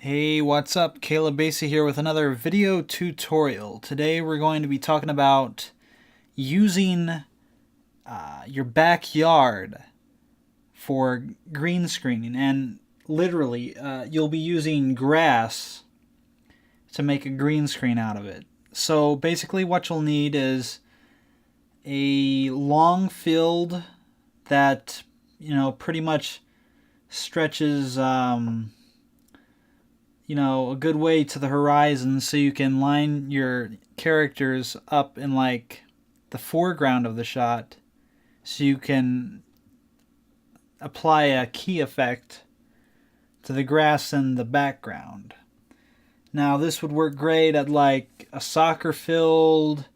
Hey, what's up? klbasey here with another video tutorial. Today we're going to be talking about using your backyard for green screening, and literally you'll be using grass to make a green screen out of it. So basically what you'll need is a long field that pretty much stretches a good way to the horizon, so you can line your characters up in like the foreground of the shot, so you can apply a key effect to the grass in the background. Now this would work great at like a soccer field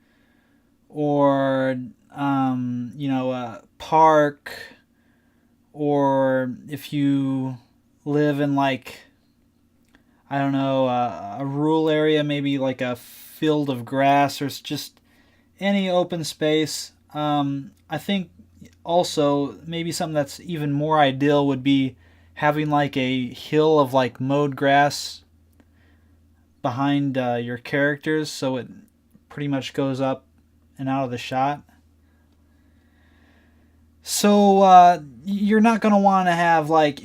or a park, or if you live in like I don't know, a rural area, maybe like a field of grass or just any open space. I think also maybe something that's even more ideal would be having like a hill of like mowed grass behind your characters, so it pretty much goes up and out of the shot. So you're not going to want to have like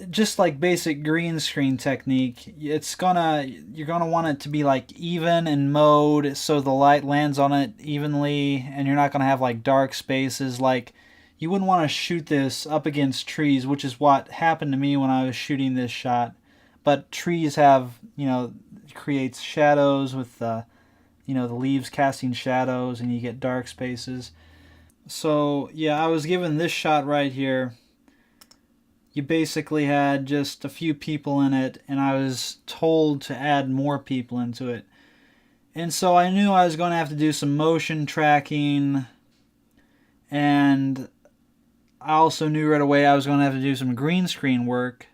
just like basic green screen technique. You're gonna want it to be like even and mowed, so the light lands on it evenly, and you're not gonna have like dark spaces. Like, you wouldn't want to shoot this up against trees, which is what happened to me when I was shooting this shot. But trees have, creates shadows with the leaves casting shadows, and you get dark spaces. So yeah, I was given this shot right here. You basically had just a few people in it, and I was told to add more people into it. And so I knew I was going to have to do some motion tracking, and I also knew right away I was going to have to do some green screen work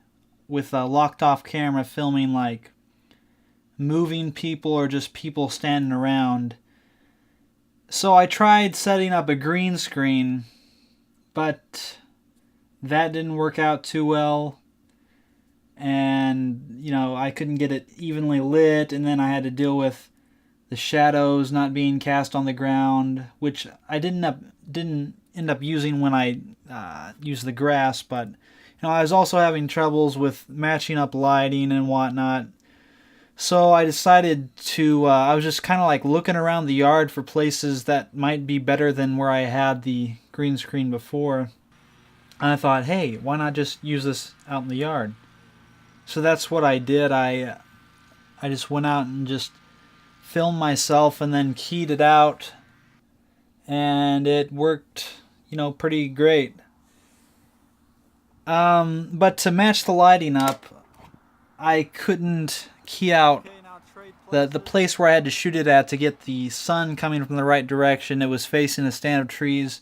with a locked off camera, filming like moving people or just people standing around. So I tried setting up a green screen, but that didn't work out too well, and I couldn't get it evenly lit, and then I had to deal with the shadows not being cast on the ground, which I didn't end up using when I used the grass. But I was also having troubles with matching up lighting and whatnot. So I decided to I was just kind of like looking around the yard for places that might be better than where I had the green screen before. And I thought, hey, why not just use this out in the yard? So that's what I did. I just went out and just filmed myself and then keyed it out, and it worked, pretty great. But to match the lighting up, I couldn't key out the place where I had to shoot it at to get the sun coming from the right direction. It was facing a stand of trees.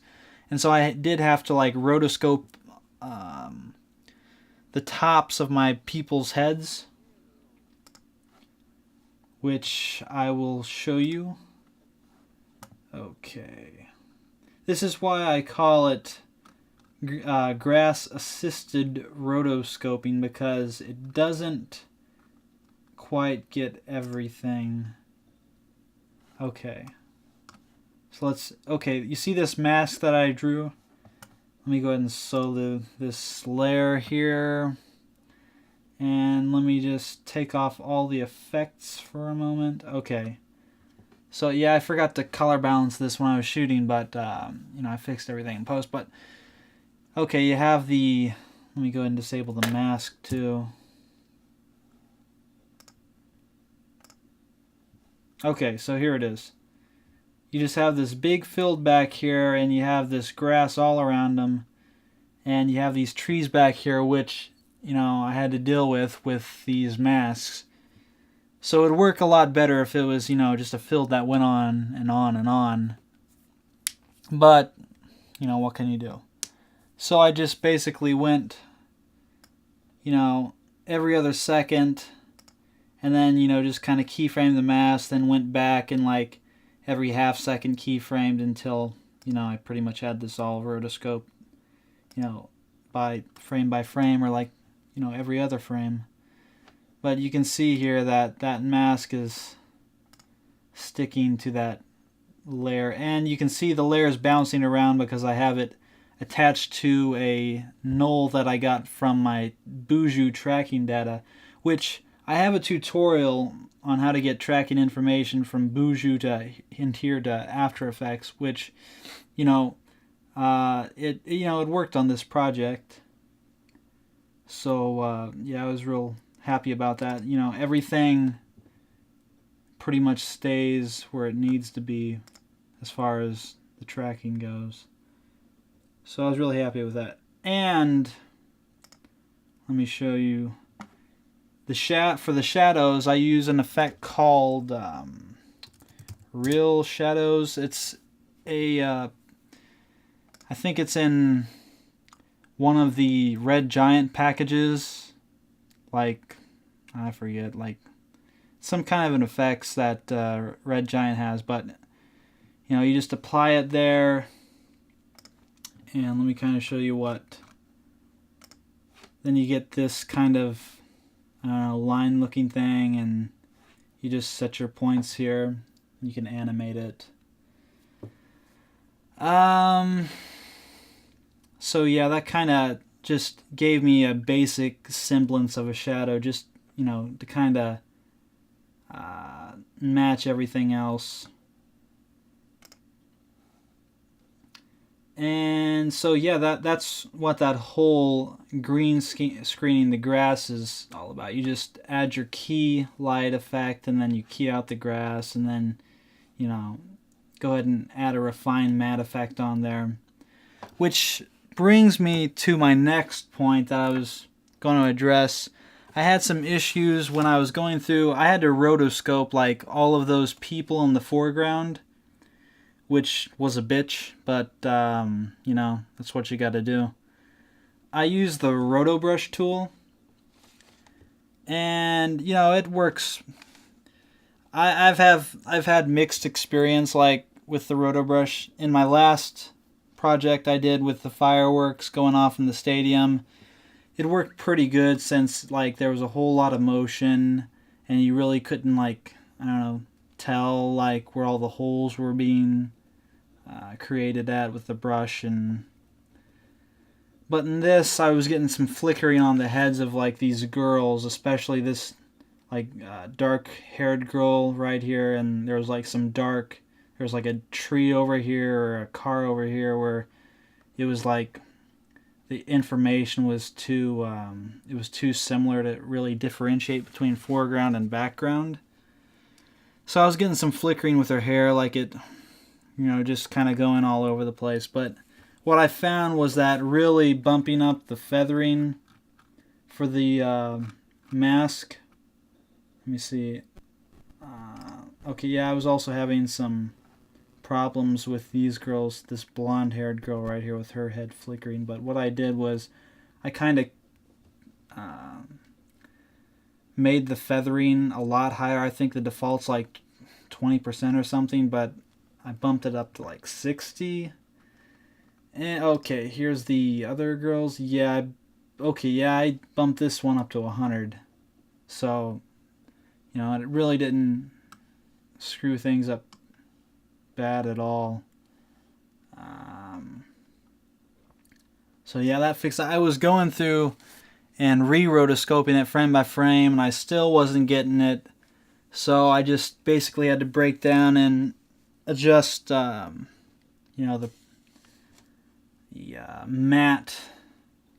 And so I did have to like rotoscope the tops of my people's heads, which I will show you. Okay. This is why I call it grass-assisted rotoscoping, because it doesn't quite get everything. Okay. So you see this mask that I drew? Let me go ahead and solo this layer here. And let me just take off all the effects for a moment. Okay. So yeah, I forgot to color balance this when I was shooting, but I fixed everything in post. But okay, you have the, let me go ahead and disable the mask too. Okay, so here it is. You just have this big field back here, and you have this grass all around them, and you have these trees back here, which I had to deal with these masks. So it would work a lot better if it was just a field that went on and on and on. But what can you do? So I just basically went every other second, and then just kind of keyframed the mask, then went back and like every half second keyframed until I pretty much had this all rotoscoped by frame, or like every other frame. But you can see here that that mask is sticking to that layer, and you can see the layers bouncing around because I have it attached to a null that I got from my Buju tracking data, which I have a tutorial on how to get tracking information from Buju to here to After Effects, which it worked on this project. So yeah, I was real happy about that. Everything pretty much stays where it needs to be as far as the tracking goes. So I was really happy with that. And let me show you for the shadows. I use an effect called Real Shadows. It's I think it's in one of the Red Giant packages. Like, I forget, like some kind of an effects that Red Giant has, but you just apply it there, and let me kind of show you what. Then you get this kind of line looking thing, and you just set your points here. You can animate it. So yeah, that kind of just gave me a basic semblance of a shadow, just to kind of match everything else. And so yeah, that's what that whole green screening the grass is all about. You just add your key light effect, and then you key out the grass, and then go ahead and add a refined matte effect on there. Which brings me to my next point that I was going to address. I had some issues when I was going through. I had to rotoscope like all of those people in the foreground, which was a bitch, but that's what you got to do. I use the roto brush tool, and it works. I've had mixed experience like with the roto brush. In my last project I did with the fireworks going off in the stadium, it worked pretty good since like there was a whole lot of motion, and you really couldn't tell like where all the holes were being created at with the brush. But in this, I was getting some flickering on the heads of like these girls, especially this like dark haired girl right here, and there was like there's like a tree over here or a car over here where it was like the information was too similar to really differentiate between foreground and background. So I was getting some flickering with her hair, like it just kind of going all over the place. But what I found was that really bumping up the feathering for the mask. Let me see. Okay, yeah, I was also having some problems with these girls, this blonde-haired girl right here with her head flickering. But what I did was I kind of made the feathering a lot higher. I think the default's like 20% or something, but I bumped it up to like 60. And okay, here's the other girls. Yeah, I bumped this one up to 100. So, it really didn't screw things up bad at all. So yeah, that fixed it. I was going through and re-rotoscoping it frame by frame, and I still wasn't getting it. So I just basically had to break down and adjust, the matte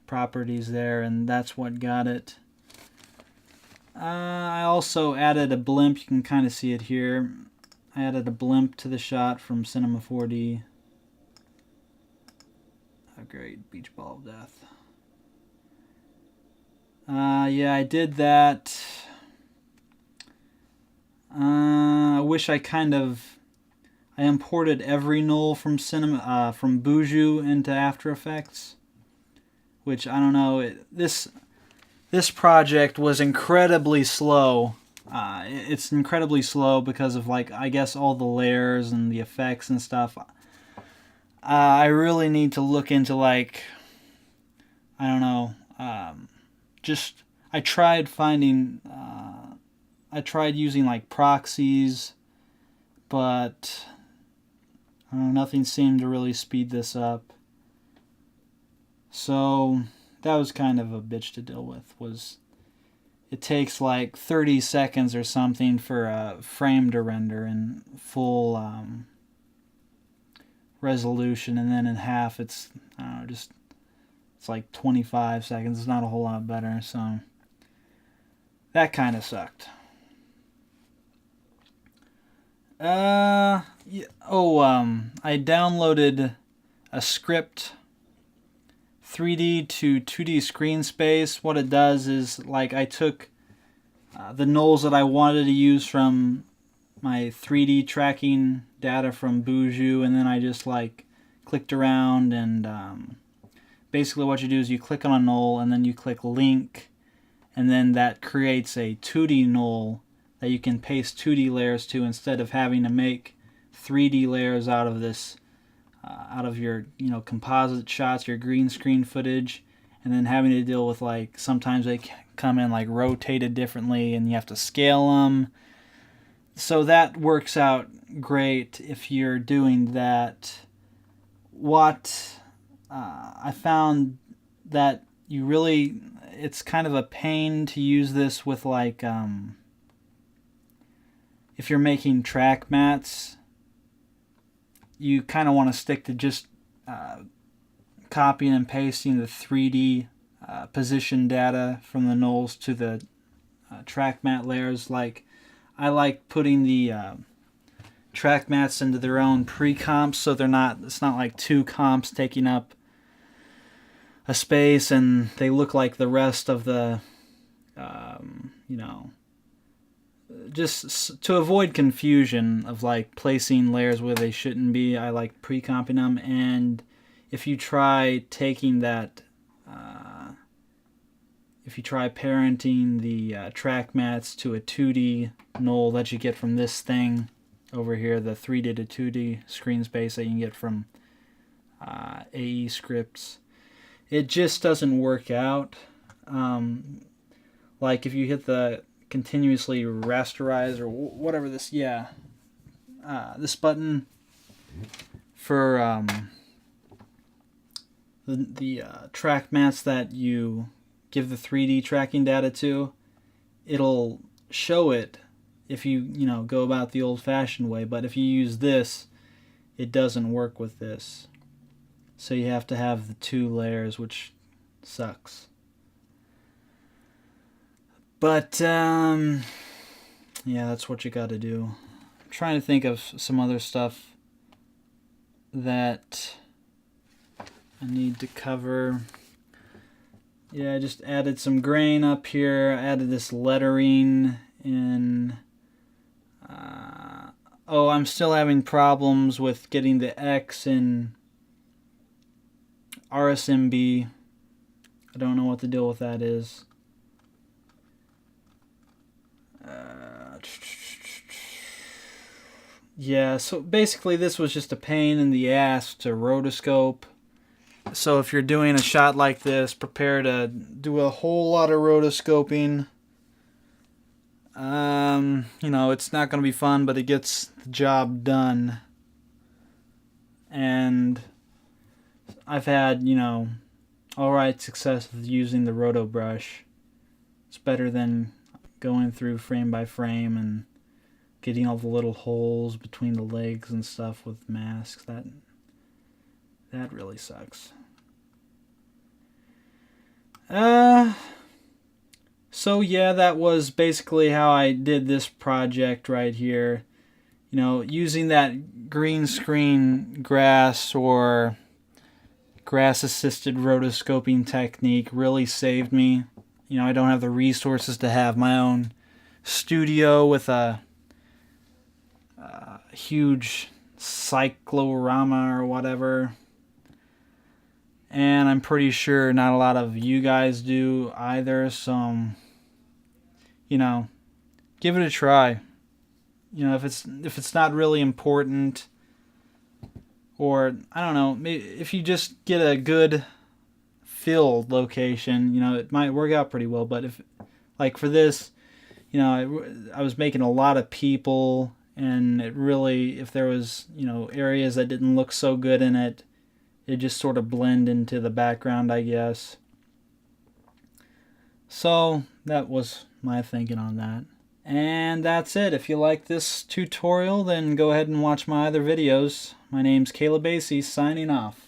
properties there, and that's what got it. I also added a blimp. You can kind of see it here. I added a blimp to the shot from Cinema 4D. A great beach ball of death. Yeah, I did that. I wish I imported every null from from Buju into After Effects, which I don't know. This project was incredibly slow. It's incredibly slow because of I guess all the layers and the effects and stuff. I really need to look into I don't know. I tried finding, I tried using like proxies, but nothing seemed to really speed this up. So that was kind of a bitch to deal with. Was it takes like 30 seconds or something for a frame to render in full resolution, and then in half it's it's like 25 seconds. It's not a whole lot better, so that kind of sucked. I downloaded a script 3D to 2D screen space. What it does is, like, I took the nulls that I wanted to use from my 3D tracking data from Buju, and then I just like clicked around, and basically what you do is you click on a null and then you click link, and then that creates a 2D null that you can paste 2D layers to, instead of having to make 3D layers out of this out of your composite shots, your green screen footage, and then having to deal with, like, sometimes they come in like rotated differently and you have to scale them. So that works out great if you're doing that. What I found that it's kind of a pain to use this with, like, if you're making track mats, you kind of want to stick to just copying and pasting the 3D position data from the nulls to the track mat layers. Like, I like putting the track mats into their own pre-comps, so it's not like two comps taking up a space and they look like the rest of the just to avoid confusion of, like, placing layers where they shouldn't be. I like pre-comping them. And if you try taking that if you try parenting the track mats to a 2D null that you get from this thing over here, the 3D to 2D screen space that you can get from AE scripts, it just doesn't work out. Like, if you hit the continuously rasterize or whatever this this button for the track mats that you give the 3D tracking data to, it'll show it if you go about the old-fashioned way. But if you use this, it doesn't work with this. So you have to have the two layers, which sucks. But yeah, that's what you got to do. I'm trying to think of some other stuff that I need to cover. Yeah, I just added some grain up here. I added this lettering in. I'm still having problems with getting the X in RSMB. I don't know what the deal with that is. Yeah, so basically this was just a pain in the ass to rotoscope. So if you're doing a shot like this, prepare to do a whole lot of rotoscoping. It's not going to be fun, but it gets the job done. And I've had, alright success with using the roto brush. It's better than going through frame by frame and getting all the little holes between the legs and stuff with masks. That really sucks. So yeah, that was basically how I did this project right here. Using that green screen grass or grass-assisted rotoscoping technique really saved me. I don't have the resources to have my own studio with a huge cyclorama or whatever. And I'm pretty sure not a lot of you guys do either, so, give it a try. If it's not really important, or, I don't know, maybe if you just get a good filled location, you know, it might work out pretty well. But if, like for this, you know, I was making a lot of people, and it really, if there was, you know, areas that didn't look so good in it, it just sort of blend into the background, I guess. So that was my thinking on that. And that's it. If you like this tutorial, then go ahead and watch my other videos. My name's klbasey, signing off.